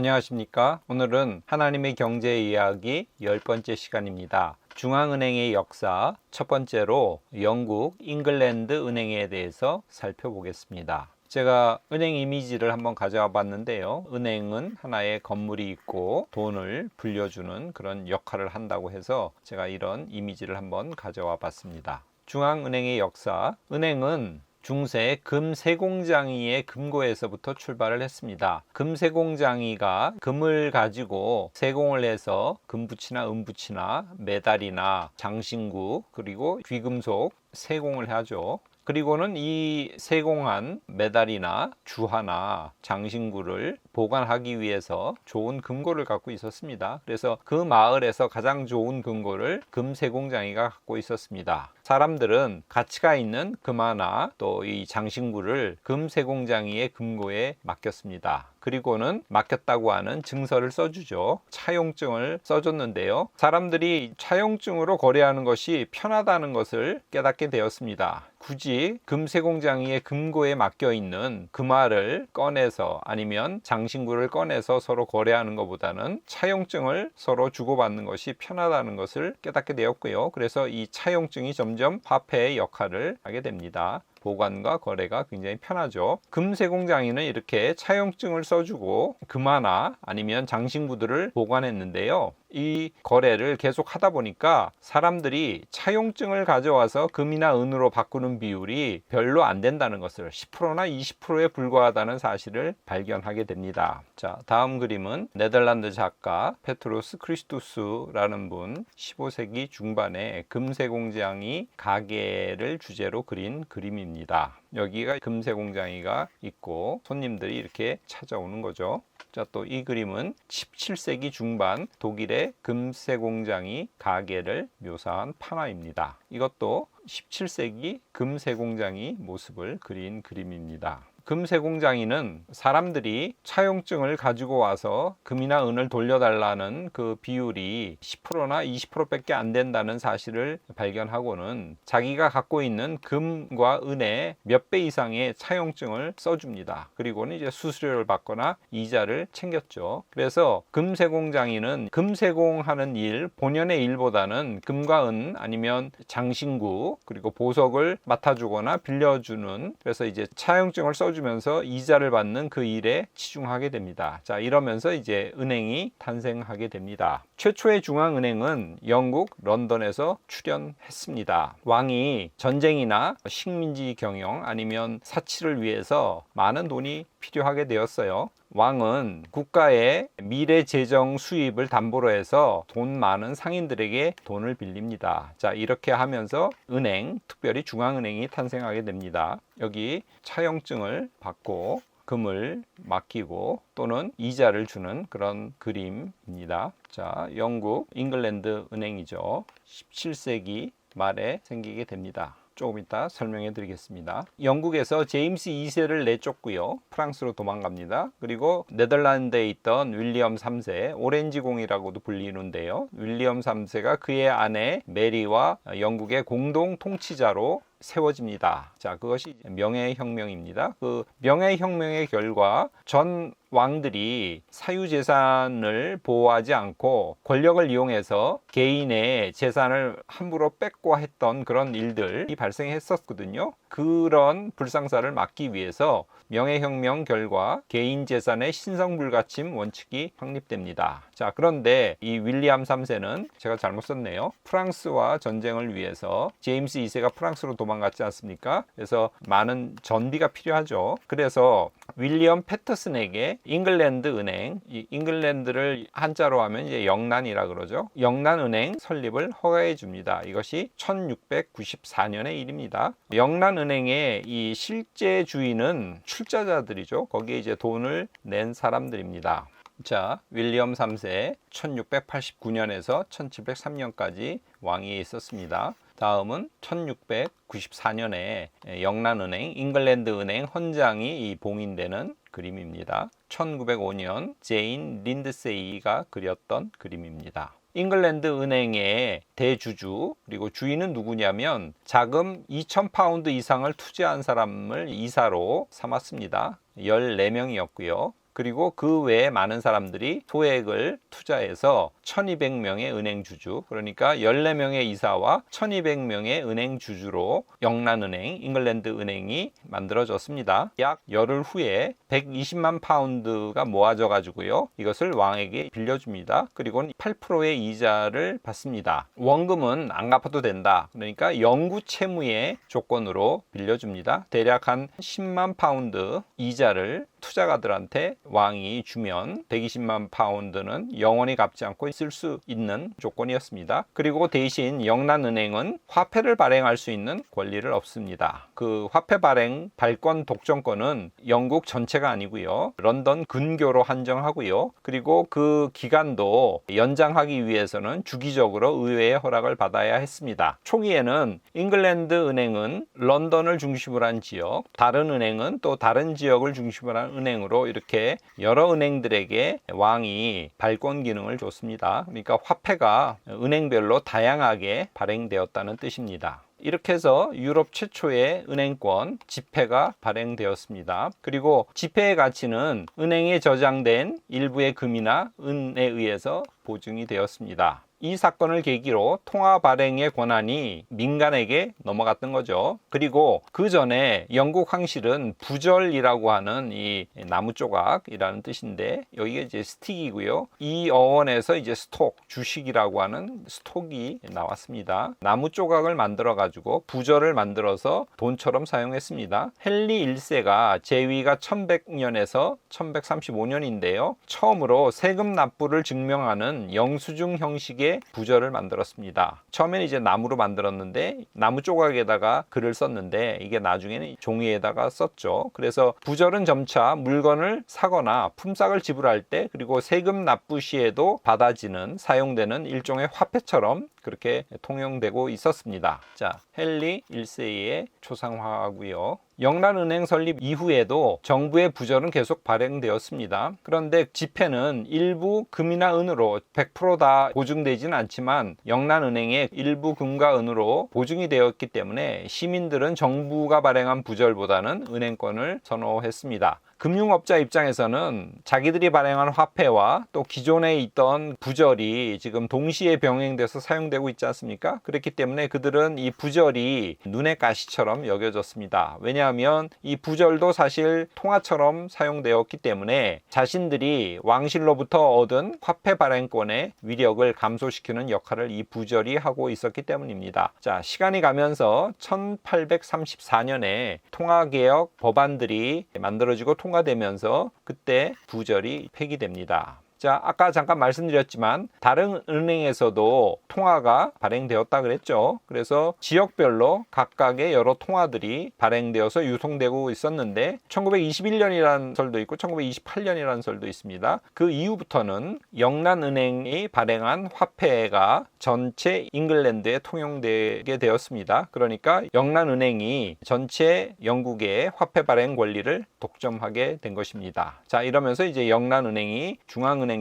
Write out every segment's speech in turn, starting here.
안녕하십니까? 오늘은 하나님의 경제 이야기 10번째 시간입니다. 중앙은행의 역사 첫 번째로 영국 잉글랜드 은행에 대해서 살펴보겠습니다. 제가 은행 이미지를 한번 가져와 봤는데요. 은행은 하나의 건물이 있고 돈을 불려주는 그런 역할을 한다고 해서 제가 이런 이미지를 한번 가져와 봤습니다. 중앙은행의 역사, 은행은 중세 금세공장이의 금고에서부터 출발을 했습니다. 금세공장이가 금을 가지고 세공을 해서 금붙이나 은붙이나 메달이나 장신구 그리고 귀금속 세공을 하죠. 그리고는 이 세공한 메달이나 주화나 장신구를 보관하기 위해서 좋은 금고를 갖고 있었습니다. 그래서 그 마을에서 가장 좋은 금고를 금세공장이가 갖고 있었습니다. 사람들은 가치가 있는 금화나 또 이 장신구를 금세공장이의 금고에 맡겼습니다. 그리고는 맡겼다고 하는 증서를 써주죠. 차용증을 써줬는데요. 사람들이 차용증으로 거래하는 것이 편하다는 것을 깨닫게 되었습니다. 굳이 금세공장이의 금고에 맡겨 있는 금화를 꺼내서 아니면 장신구를 꺼내서 서로 거래하는 것보다는 차용증을 서로 주고받는 것이 편하다는 것을 깨닫게 되었고요. 그래서 이 차용증이 점점 화폐의 역할을 하게 됩니다. 보관과 거래가 굉장히 편하죠. 금세공장이는 이렇게 차용증을 써주고 금화나 아니면 장신구들을 보관했는데요. 이 거래를 계속 하다 보니까 사람들이 차용증을 가져와서 금이나 은으로 바꾸는 비율이 별로 안 된다는 것을 10%나 20%에 불과하다는 사실을 발견하게 됩니다. 자, 다음 그림은 네덜란드 작가 페트루스 크리스투스라는 분 15세기 중반에 금세공장이 가게를 주제로 그린 그림입니다. 여기가 금세공장이가 있고 손님들이 이렇게 찾아오는 거죠. 자, 또 이 그림은 17세기 중반 독일의 금세공장이 가게를 묘사한 판화입니다. 이것도 17세기 금세공장이 모습을 그린 그림입니다. 금세공장이는 사람들이 차용증을 가지고 와서 금이나 은을 돌려달라는 그 비율이 10%나 20%밖에 안 된다는 사실을 발견하고는 자기가 갖고 있는 금과 은의 몇 배 이상의 차용증을 써줍니다. 그리고는 이제 수수료를 받거나 이자를 챙겼죠. 그래서 금세공장이는 금세공하는 일, 본연의 일보다는 금과 은 아니면 장신구 그리고 보석을 맡아주거나 빌려주는, 그래서 이제 차용증을 써주면서 이자를 받는 그 일에 치중하게 됩니다. 자, 이러면서 이제 은행이 탄생하게 됩니다. 최초의 중앙은행은 영국 런던에서 출현했습니다. 왕이 전쟁이나 식민지 경영 아니면 사치를 위해서 많은 돈이 필요하게 되었어요. 왕은 국가의 미래 재정 수입을 담보로 해서 돈 많은 상인들에게 돈을 빌립니다. 자, 이렇게 하면서 은행, 특별히 중앙은행이 탄생하게 됩니다. 여기 차용증을 받고 금을 맡기고 또는 이자를 주는 그런 그림입니다. 자, 영국 잉글랜드 은행이죠. 17세기 말에 생기게 됩니다. 조금 이따 설명해 드리겠습니다. 영국에서 제임스 2세를 내쫓고요. 프랑스로 도망갑니다. 그리고 네덜란드에 있던 윌리엄 3세, 오렌지공이라고도 불리는데요. 윌리엄 3세가 그의 아내 메리와 영국의 공동 통치자로 세워집니다. 자, 그것이 명예혁명입니다. 그 명예혁명의 결과 전 왕들이 사유재산을 보호하지 않고 권력을 이용해서 개인의 재산을 함부로 뺏고 했던 그런 일들이 발생했었거든요. 그런 불상사를 막기 위해서 명예혁명 결과 개인 재산의 신성불가침 원칙이 확립됩니다. 자, 그런데 이 윌리엄 3세는 제가 잘못 썼네요. 프랑스와 전쟁을 위해서 제임스 2세가 프랑스로 도망갔지 않습니까? 그래서 많은 전비가 필요하죠. 그래서 윌리엄 패터슨에게 잉글랜드 은행, 이 잉글랜드를 한자로 하면 이제 영란이라 그러죠. 영란은행 설립을 허가해 줍니다. 이것이 1694년의 일입니다. 영란은행의 이 실제 주인은 출자자들이죠. 거기에 이제 돈을 낸 사람들입니다. 자, 윌리엄 3세 1689년에서 1703년까지 왕위에 있었습니다. 다음은 1694년에 영란은행, 잉글랜드 은행 헌장이 봉인되는 그림입니다. 1905년 제인 린드세이가 그렸던 그림입니다. 잉글랜드 은행의 대주주, 그리고 주인은 누구냐면 자금 2,000파운드 이상을 투자한 사람을 이사로 삼았습니다. 14명이었고요. 그리고 그 외에 많은 사람들이 소액을 투자해서 1200명의 은행 주주, 그러니까 14명의 이사와 1200명의 은행 주주로 영란은행, 잉글랜드 은행이 만들어졌습니다. 약 열흘 후에 120만 파운드가 모아져 가지고요, 이것을 왕에게 빌려줍니다. 그리고 8%의 이자를 받습니다. 원금은 안 갚아도 된다. 그러니까 영구 채무의 조건으로 빌려줍니다. 대략 한 10만 파운드 이자를 투자가들한테 왕이 주면 120만 파운드는 영원히 갚지 않고 쓸 수 있는 조건이었습니다. 그리고 대신 영란은행은 화폐를 발행할 수 있는 권리를 얻습니다. 그 화폐 발행 발권 독점권은 영국 전체가 아니고요, 런던 근교로 한정하고요, 그리고 그 기간도 연장하기 위해서는 주기적으로 의회의 허락을 받아야 했습니다. 초기에는 잉글랜드 은행은 런던을 중심으로 한 지역, 다른 은행은 또 다른 지역을 중심으로 한 은행으로 이렇게 여러 은행들에게 왕이 발권 기능을 줬습니다. 그러니까 화폐가 은행별로 다양하게 발행되었다는 뜻입니다. 이렇게 해서 유럽 최초의 은행권 지폐가 발행되었습니다. 그리고 지폐의 가치는 은행에 저장된 일부의 금이나 은에 의해서 보증이 되었습니다. 이 사건을 계기로 통화 발행의 권한이 민간에게 넘어갔던 거죠. 그리고 그 전에 영국 황실은 부절이라고 하는 이 나무 조각이라는 뜻인데, 여기가 이제 스틱이고요. 이 어원에서 이제 스톡, 주식이라고 하는 스톡이 나왔습니다. 나무 조각을 만들어 가지고 부절을 만들어서 돈처럼 사용했습니다. 헨리 1세가 재위가 1100년에서 1135년인데요. 처음으로 세금 납부를 증명하는 영수증 형식의 부절을 만들었습니다. 처음에는 이제 나무로 만들었는데 나무 조각에다가 글을 썼는데 이게 나중에는 종이에다가 썼죠. 그래서 부절은 점차 물건을 사거나 품삯을 지불할 때, 그리고 세금 납부 시에도 받아지는, 사용되는 일종의 화폐처럼 그렇게 통용되고 있었습니다. 자, 헨리 1세의 초상화고요. 영란은행 설립 이후에도 정부의 부절은 계속 발행되었습니다. 그런데 지폐는 일부 금이나 은으로 100% 다 보증되지는 않지만 영란은행의 일부 금과 은으로 보증이 되었기 때문에 시민들은 정부가 발행한 부절보다는 은행권을 선호했습니다. 금융업자 입장에서는 자기들이 발행한 화폐와 또 기존에 있던 부절이 지금 동시에 병행돼서 사용되고 있지 않습니까? 그렇기 때문에 그들은 이 부절이 눈의 가시처럼 여겨졌습니다. 왜냐하면 이 부절도 사실 통화처럼 사용되었기 때문에 자신들이 왕실로부터 얻은 화폐 발행권의 위력을 감소시키는 역할을 이 부절이 하고 있었기 때문입니다. 자, 시간이 가면서 1834년에 통화개혁 법안들이 만들어지고 통과되면서 그때 부절이 폐기됩니다. 자, 아까 잠깐 말씀드렸지만 다른 은행에서도 통화가 발행되었다 그랬죠. 그래서 지역별로 각각의 여러 통화들이 발행되어서 유통되고 있었는데 1921년이라는 설도 있고 1928년이라는 설도 있습니다. 그 이후부터는 영란은행이 발행한 화폐가 전체 잉글랜드에 통용되게 되었습니다. 그러니까 영란은행이 전체 영국의 화폐 발행 권리를 독점하게 된 것입니다. 자, 이러면서 이제 영란은행이 중앙은행처럼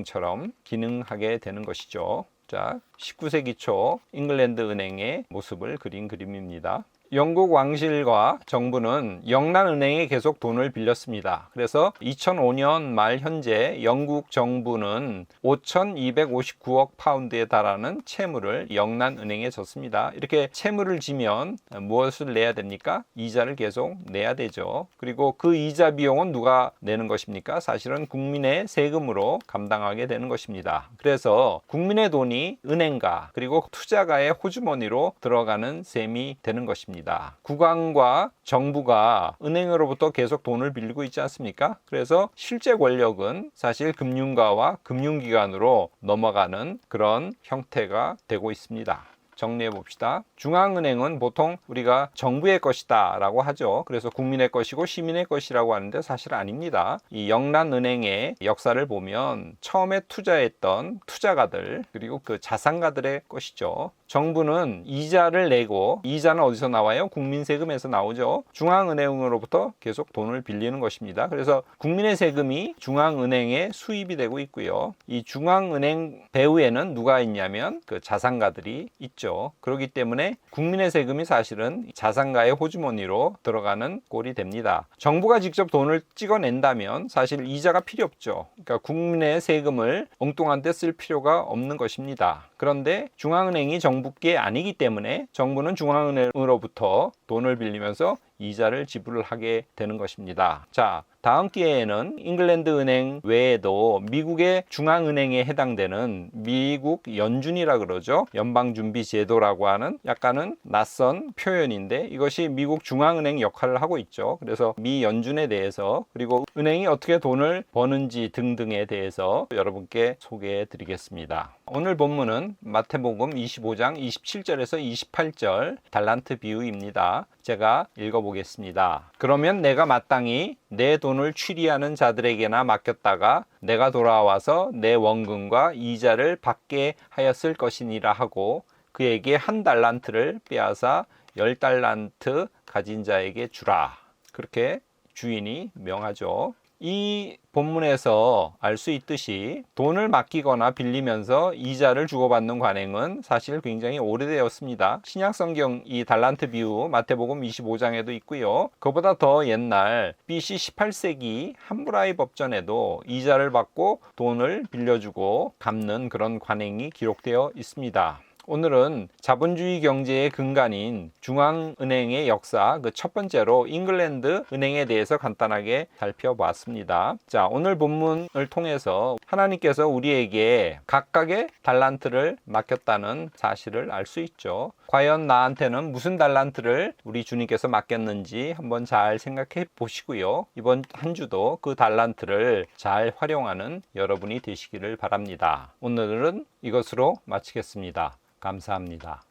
기능하게 되는 것이죠. 자, 19세기 초 잉글랜드 은행의 모습을 그린 그림입니다. 영국 왕실과 정부는 영란은행에 계속 돈을 빌렸습니다. 그래서 2005년 말 현재 영국 정부는 5,259억 파운드에 달하는 채무를 영란은행에 졌습니다. 이렇게 채무를 지면 무엇을 내야 됩니까? 이자를 계속 내야 되죠. 그리고 그 이자 비용은 누가 내는 것입니까? 사실은 국민의 세금으로 감당하게 되는 것입니다. 그래서 국민의 돈이 은행가 그리고 투자가의 호주머니로 들어가는 셈이 되는 것입니다. 국왕과 정부가 은행으로부터 계속 돈을 빌리고 있지 않습니까? 그래서 실제 권력은 사실 금융가와 금융기관으로 넘어가는 그런 형태가 되고 있습니다. 정리해 봅시다. 중앙은행은 보통 우리가 정부의 것이다 라고 하죠. 그래서 국민의 것이고 시민의 것이라고 하는데 사실 아닙니다. 이 영란은행의 역사를 보면 처음에 투자했던 투자가들 그리고 그 자산가들의 것이죠. 정부는 이자를 내고, 이자는 어디서 나와요? 국민 세금에서 나오죠. 중앙은행으로부터 계속 돈을 빌리는 것입니다. 그래서 국민의 세금이 중앙은행에 수입이 되고 있고요. 이 중앙은행 배후에는 누가 있냐면 그 자산가들이 있죠. 그렇기 때문에 국민의 세금이 사실은 자산가의 호주머니로 들어가는 꼴이 됩니다. 정부가 직접 돈을 찍어낸다면 사실 이자가 필요 없죠. 그러니까 국민의 세금을 엉뚱한 데 쓸 필요가 없는 것입니다. 그런데 중앙은행이 정부께 아니기 때문에 정부는 중앙은행으로부터 돈을 빌리면서 이자를 지불을 하게 되는 것입니다. 자, 다음 기회에는 잉글랜드 은행 외에도 미국의 중앙은행에 해당되는 미국 연준이라 그러죠. 연방준비제도라고 하는 약간은 낯선 표현인데 이것이 미국 중앙은행 역할을 하고 있죠. 그래서 미 연준에 대해서 그리고 은행이 어떻게 돈을 버는지 등등에 대해서 여러분께 소개해 드리겠습니다. 오늘 본문은 마태복음 25장 27절에서 28절 달란트 비유입니다. 제가 읽어보겠습니다. 그러면 내가 마땅히 내 돈을 취리하는 자들에게나 맡겼다가 내가 돌아와서 내 원금과 이자를 받게 하였을 것이니라 하고 그에게 1달란트를 빼앗아 10달란트 가진 자에게 주라. 그렇게 주인이 명하죠. 이 본문에서 알 수 있듯이 돈을 맡기거나 빌리면서 이자를 주고받는 관행은 사실 굉장히 오래되었습니다. 신약성경 이 달란트 비유 마태복음 25장에도 있고요. 그보다 더 옛날 BC 18세기 함무라이 법전에도 이자를 받고 돈을 빌려주고 갚는 그런 관행이 기록되어 있습니다. 오늘은 자본주의 경제의 근간인 중앙은행의 역사 그 첫 번째로 잉글랜드 은행에 대해서 간단하게 살펴보았습니다. 자, 오늘 본문을 통해서 하나님께서 우리에게 각각의 달란트를 맡겼다는 사실을 알 수 있죠. 과연 나한테는 무슨 달란트를 우리 주님께서 맡겼는지 한번 잘 생각해 보시고요. 이번 한 주도 그 달란트를 잘 활용하는 여러분이 되시기를 바랍니다. 오늘은 이것으로 마치겠습니다. 감사합니다.